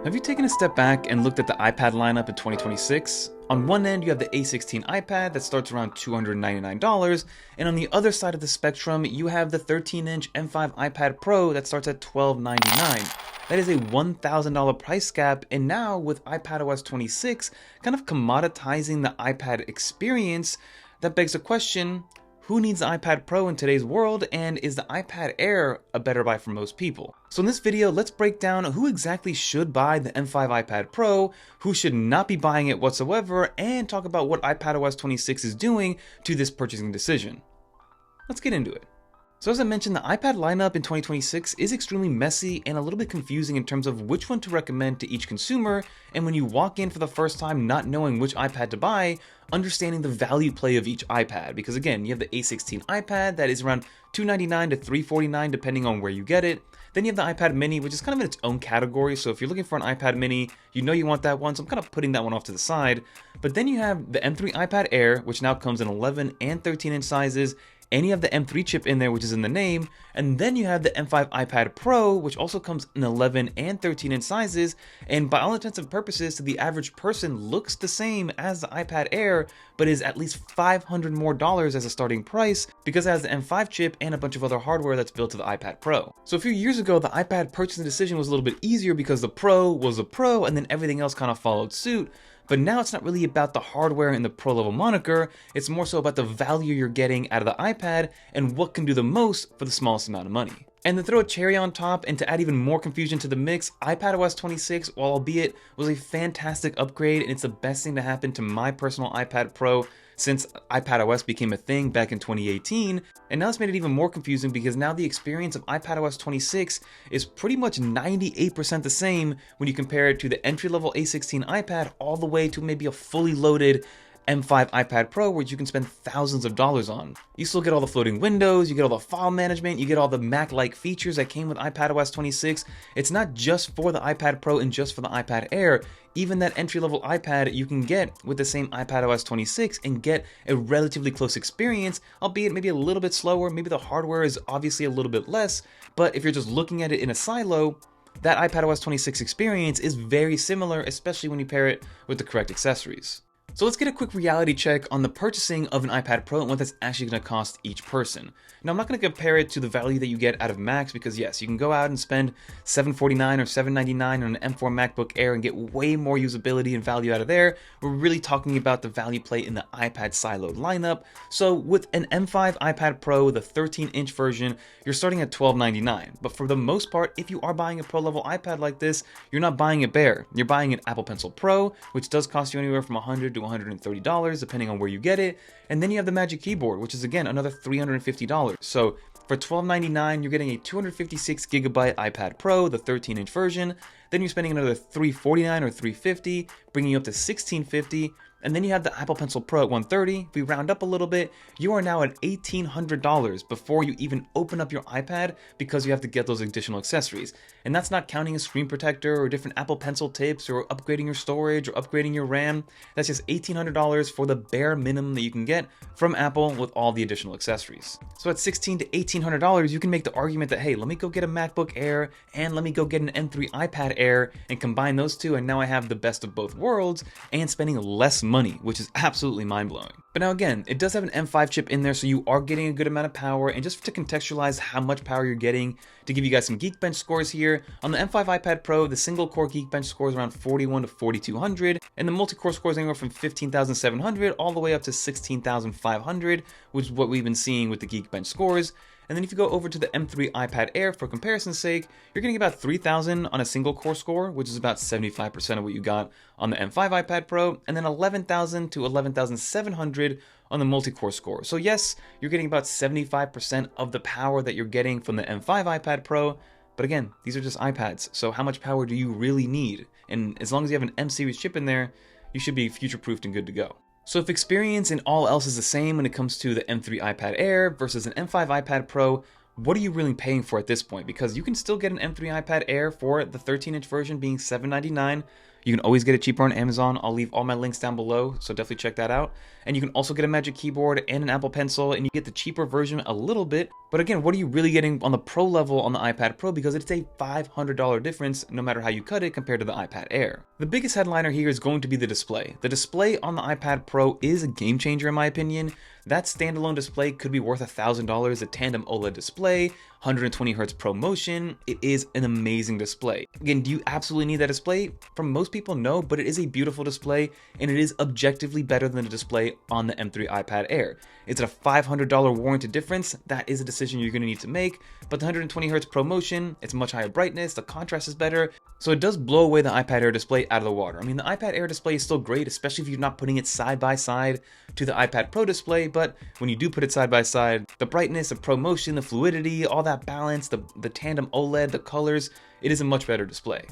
Have you taken a step back and looked at the iPad lineup in 2026? On one end, you have the A16 iPad that starts around $299, and on the other side of the spectrum, you have the 13-inch M5 iPad Pro that starts at $1,299. That is a $1,000 price gap, and now with iPadOS 26 kind of commoditizing the iPad experience, that begs the question, who needs the iPad Pro in today's world, and is the iPad Air a better buy for most people? So in this video, let's break down who exactly should buy the M5 iPad Pro, who should not be buying it whatsoever, and talk about what iPadOS 26 is doing to this purchasing decision. Let's get into it. So as I mentioned, the iPad lineup in 2026 is extremely messy and a little bit confusing in terms of which one to recommend to each consumer, and when you walk in for the first time not knowing which iPad to buy, understanding the value play of each iPad, because again, you have the A16 iPad that is around $299 to $349 depending on where you get it. Then you have the iPad mini, which is kind of in its own category, so if you're looking for an iPad mini, you know you want that one, so I'm kind of putting that one off to the side. But then you have the M3 iPad Air, which now comes in 11 and 13-inch sizes, and you have the M3 chip in there, which is in the name, and then you have the M5 iPad Pro, which also comes in 11 and 13-inch sizes, and by all intents and purposes, to the average person, looks the same as the iPad Air, but is at least $500 more as a starting price, because it has the M5 chip and a bunch of other hardware that's built to the iPad Pro. So a few years ago, the iPad purchasing decision was a little bit easier because the Pro was a Pro, and then everything else kind of followed suit. But now it's not really about the hardware and the pro level moniker, it's more so about the value you're getting out of the iPad and what can do the most for the smallest amount of money. And to throw a cherry on top and to add even more confusion to the mix, iPadOS 26, while albeit was a fantastic upgrade and it's the best thing to happen to my personal iPad Pro since iPadOS became a thing back in 2018, and now it's made it even more confusing because now the experience of iPadOS 26 is pretty much 98% the same when you compare it to the entry-level A16 iPad all the way to maybe a fully loaded M5 iPad Pro, which you can spend thousands of dollars on. You still get all the floating windows, you get all the file management, you get all the Mac-like features that came with iPadOS 26. It's not just for the iPad Pro and just for the iPad Air. Even that entry-level iPad you can get with the same iPadOS 26 and get a relatively close experience, albeit maybe a little bit slower, maybe the hardware is obviously a little bit less, but if you're just looking at it in a silo, that iPadOS 26 experience is very similar, especially when you pair it with the correct accessories. So let's get a quick reality check on the purchasing of an iPad Pro and what that's actually going to cost each person. Now, I'm not going to compare it to the value that you get out of Macs because yes, you can go out and spend $749 or $799 on an M4 MacBook Air and get way more usability and value out of there. We're really talking about the value play in the iPad siloed lineup. So with an M5 iPad Pro, the 13-inch version, you're starting at $1299. But for the most part, if you are buying a pro level iPad like this, you're not buying it bare. You're buying an Apple Pencil Pro, which does cost you anywhere from $100 to $130 depending on where you get it, and then you have the Magic Keyboard, which is again another $350. So for $1299 you're getting a 256 gigabyte iPad Pro, the 13-inch version, then you're spending another $349 or $350, bringing you up to $1650, and then you have the Apple Pencil Pro at $130. If we round up a little bit, you are now at $1,800 before you even open up your iPad because you have to get those additional accessories. And that's not counting a screen protector or different Apple Pencil tips or upgrading your storage or upgrading your RAM. That's just $1,800 for the bare minimum that you can get from Apple with all the additional accessories. So at $1,600 to $1,800, you can make the argument that, hey, let me go get a MacBook Air and let me go get an M3 iPad Air and combine those two, and now I have the best of both worlds and spending less money, which is absolutely mind-blowing. But now again, it does have an M5 chip in there, so you are getting a good amount of power, and just to contextualize how much power you're getting, to give you guys some Geekbench scores here, on the M5 iPad Pro, the single core Geekbench score is around 41 to 4200, and the multi-core score is anywhere from 15,700 all the way up to 16,500, which is what we've been seeing with the Geekbench scores. And then if you go over to the M3 iPad Air, for comparison's sake, you're getting about 3,000 on a single core score, which is about 75% of what you got on the M5 iPad Pro, and then 11,000 to 11,700 on the multi-core score. So yes, you're getting about 75% of the power that you're getting from the M5 iPad Pro, but again, these are just iPads, so how much power do you really need? And as long as you have an M series chip in there, you should be future-proofed and good to go. So if experience and all else is the same when it comes to the M3 iPad Air versus an M5 iPad Pro, what are you really paying for at this point? Because you can still get an M3 iPad Air for the 13-inch version being $799. You can always get it cheaper on Amazon. I'll leave all my links down below, so definitely check that out. And you can also get a Magic Keyboard and an Apple Pencil, and you get the cheaper version a little bit. But again, what are you really getting on the Pro level on the iPad Pro? Because it's a $500 difference no matter how you cut it compared to the iPad Air. The biggest headliner here is going to be the display. The display on the iPad Pro is a game changer in my opinion. That standalone display could be worth $1,000. A tandem OLED display, 120Hz ProMotion. It is an amazing display. Again, do you absolutely need that display? For most people, no, but it is a beautiful display and it is objectively better than the display on the M3 iPad Air. It's a $500 warranted difference. That is a decision you're going to need to make, but the 120Hz ProMotion, it's much higher brightness, the contrast is better, so it does blow away the iPad Air display out of the water. I mean, the iPad Air display is still great, especially if you're not putting it side by side to the iPad Pro display, but when you do put it side by side, the brightness, the ProMotion, the fluidity, all that balance, the tandem OLED, the colors, it is a much better display.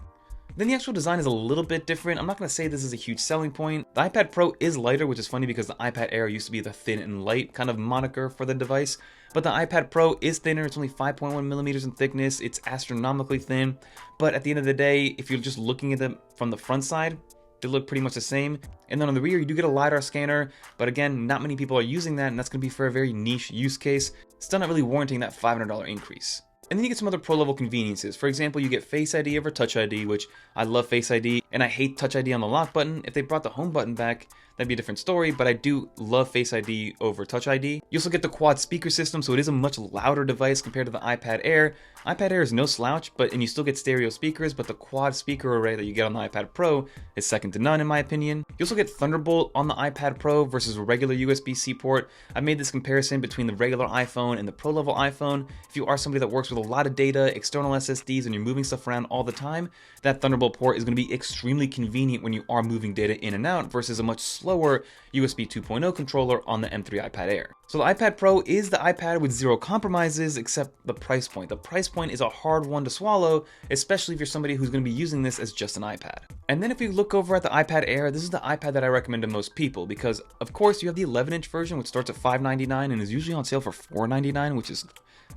Then the actual design is a little bit different. I'm not going to say this is a huge selling point. The iPad Pro is lighter, which is funny because the iPad Air used to be the thin and light kind of moniker for the device. But the iPad Pro is thinner. It's only 5.1 millimeters in thickness. It's astronomically thin. But at the end of the day, if you're just looking at them from the front side, they look pretty much the same. And then on the rear, you do get a LiDAR scanner. But again, not many people are using that, and that's going to be for a very niche use case. Still not really warranting that $500 increase. And then you get some other pro level conveniences. For example, you get Face ID over Touch ID, which I love Face ID, and I hate Touch ID on the lock button. If they brought the home button back, that'd be a different story, but I do love Face ID over Touch ID. You also get the quad speaker system, so it is a much louder device compared to the iPad Air. iPad Air is no slouch, and you still get stereo speakers, but the quad speaker array that you get on the iPad Pro is second to none in my opinion. You also get Thunderbolt on the iPad Pro versus a regular USB-C port. I made this comparison between the regular iPhone and the Pro level iPhone. If you are somebody that works with a lot of data, external SSDs, and you're moving stuff around all the time, that Thunderbolt port is going to be extremely convenient when you are moving data in and out versus a much slower USB 2.0 controller on the M3 iPad Air. So the iPad Pro is the iPad with zero compromises except the price point. The price point is a hard one to swallow, especially if you're somebody who's going to be using this as just an iPad. And then if you look over at the iPad Air, this is the iPad that I recommend to most people because of course you have the 11-inch version which starts at $599 and is usually on sale for $499, which is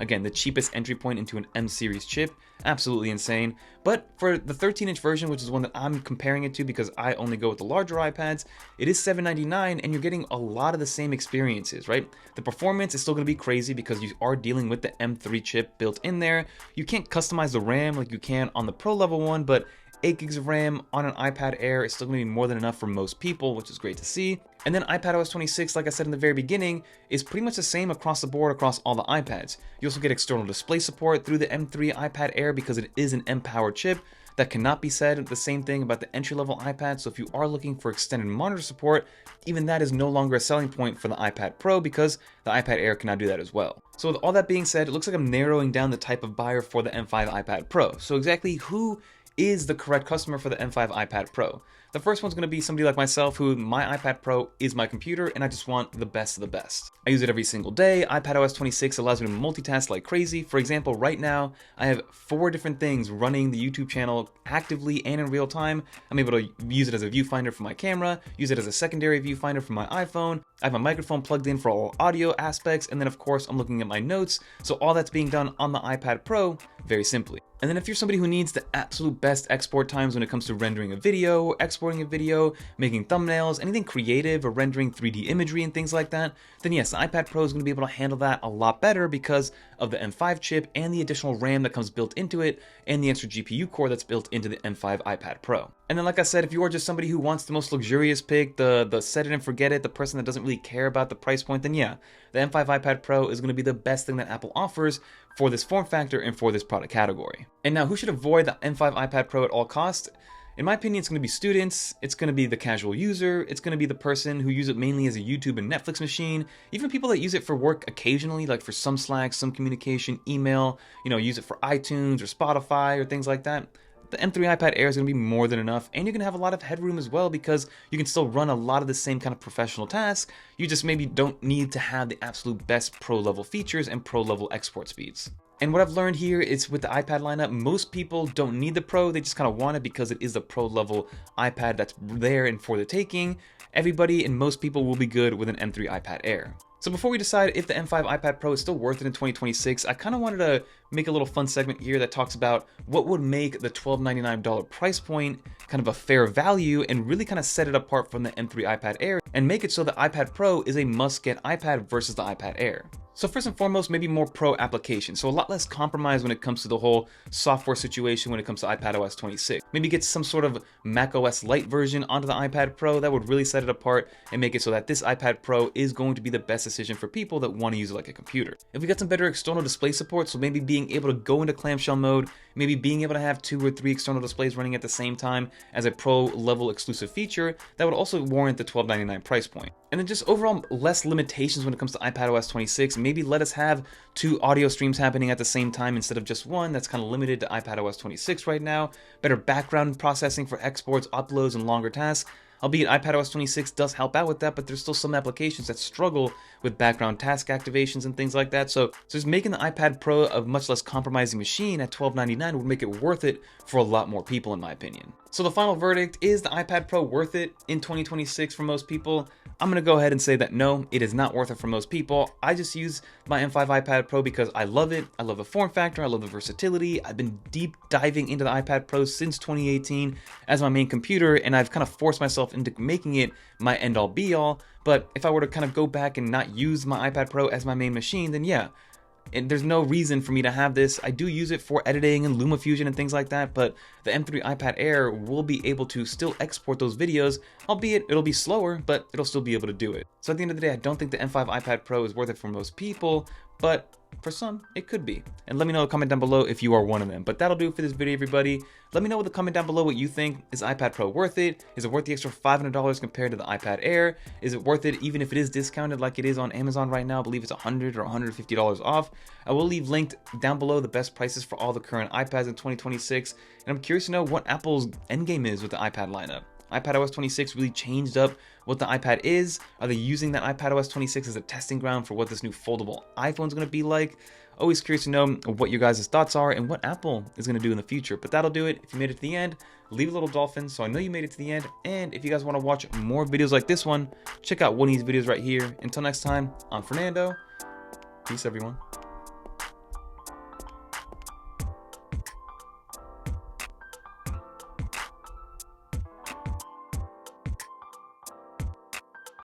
again the cheapest entry point into an M series chip. Absolutely insane. But for the 13-inch version, which is one that I'm comparing it to because I only go with the larger iPads, it is $799 and you're getting a lot of the same experiences, right? The performance is still going to be crazy because you are dealing with the M3 chip built in there. You can't customize the RAM like you can on the Pro level one, but 8 gigs of RAM on an iPad Air is still going to be more than enough for most people, which is great to see. And then iPadOS 26, like I said in the very beginning, is pretty much the same across the board across all the iPads. You also get external display support through the M3 iPad Air because it is an M-powered chip. That cannot be said the same thing about the entry-level iPad, so if you are looking for extended monitor support, even that is no longer a selling point for the iPad Pro because the iPad Air cannot do that as well. So with all that being said, it looks like I'm narrowing down the type of buyer for the M5 iPad Pro. So exactly who is the correct customer for the M5 iPad Pro? The first one's going to be somebody like myself who my iPad Pro is my computer and I just want the best of the best. I use it every single day. iPadOS 26 allows me to multitask like crazy. For example, right now I have 4 different things running the YouTube channel actively and in real time. I'm able to use it as a viewfinder for my camera, use it as a secondary viewfinder for my iPhone. I have my microphone plugged in for all audio aspects, and then of course I'm looking at my notes. So all that's being done on the iPad Pro very simply. And then if you're somebody who needs the absolute best export times when it comes to rendering a video, exporting a video, making thumbnails, anything creative or rendering 3D imagery and things like that, then yes, the iPad Pro is going to be able to handle that a lot better because of the M5 chip and the additional RAM that comes built into it and the extra GPU core that's built into the M5 iPad Pro. And then like I said, if you are just somebody who wants the most luxurious pick, the set it and forget it, the person that doesn't really care about the price point, then yeah, the M5 iPad Pro is going to be the best thing that Apple offers for this form factor and for this product category. And now who should avoid the M5 iPad Pro at all costs? In my opinion, it's going to be students, it's going to be the casual user, it's going to be the person who use it mainly as a YouTube and Netflix machine, even people that use it for work occasionally, like for some Slack, some communication, email, use it for iTunes or Spotify or things like that. The M3 iPad Air is going to be more than enough, and you're going to have a lot of headroom as well because you can still run a lot of the same kind of professional tasks. You just maybe don't need to have the absolute best pro level features and pro level export speeds. And what I've learned here is with the iPad lineup, most people don't need the Pro, they just kind of want it because it is the pro level iPad that's there and for the taking. Everybody and most people will be good with an M3 iPad Air. So before we decide if the M5 iPad Pro is still worth it in 2026, I kind of wanted to make a little fun segment here that talks about what would make the $1,299 price point kind of a fair value and really kind of set it apart from the M3 iPad Air and make it so the iPad Pro is a must-get iPad versus the iPad Air. So first and foremost, maybe more pro application. So a lot less compromise when it comes to the whole software situation when it comes to iPadOS 26. Maybe get some sort of macOS Lite version onto the iPad Pro that would really set it apart and make it so that this iPad Pro is going to be the best decision for people that want to use it like a computer. If we got some better external display support, so maybe being able to go into clamshell mode, maybe being able to have 2 or 3 external displays running at the same time as a pro level exclusive feature, that would also warrant the $1,299 price point. And then just overall less limitations when it comes to iPadOS 26. Maybe let us have 2 audio streams happening at the same time instead of just one. That's kind of limited to iPadOS 26 right now. Better background processing for exports, uploads, and longer tasks. Albeit iPadOS 26 does help out with that, but there's still some applications that struggle with background task activations and things like that. So just making the iPad Pro a much less compromising machine at $1,299 would make it worth it for a lot more people, in my opinion. So the final verdict, is the iPad Pro worth it in 2026 for most people? I'm going to go ahead and say that no, it is not worth it for most people. I just use my M5 iPad Pro because I love it. I love the form factor. I love the versatility. I've been deep diving into the iPad Pro since 2018 as my main computer, and I've kind of forced myself into making it my end-all be-all. But if I were to kind of go back and not use my iPad Pro as my main machine, then yeah, and there's no reason for me to have this. I do use it for editing and LumaFusion and things like that, but the M3 iPad Air will be able to still export those videos, albeit it'll be slower, but it'll still be able to do it. So at the end of the day, I don't think the M5 iPad Pro is worth it for most people, but for some, it could be. And let me know in the comment down below if you are one of them. But that'll do it for this video, everybody. Let me know in the comment down below what you think. Is iPad Pro worth it? Is it worth the extra $500 compared to the iPad Air? Is it worth it even if it is discounted like it is on Amazon right now? I believe it's $100 or $150 off. I will leave linked down below the best prices for all the current iPads in 2026. And I'm curious to know what Apple's endgame is with the iPad lineup. iPadOS 26 really changed up what the iPad is. Are they using that iPadOS 26 as a testing ground for what this new foldable iPhone is going to be like? Always curious to know what you guys' thoughts are and what Apple is going to do in the future. But that'll do it. If you made it to the end, leave a little dolphin so I know you made it to the end. And if you guys want to watch more videos like this one, check out one of these videos right here. Until next time, I'm Fernando. Peace, everyone.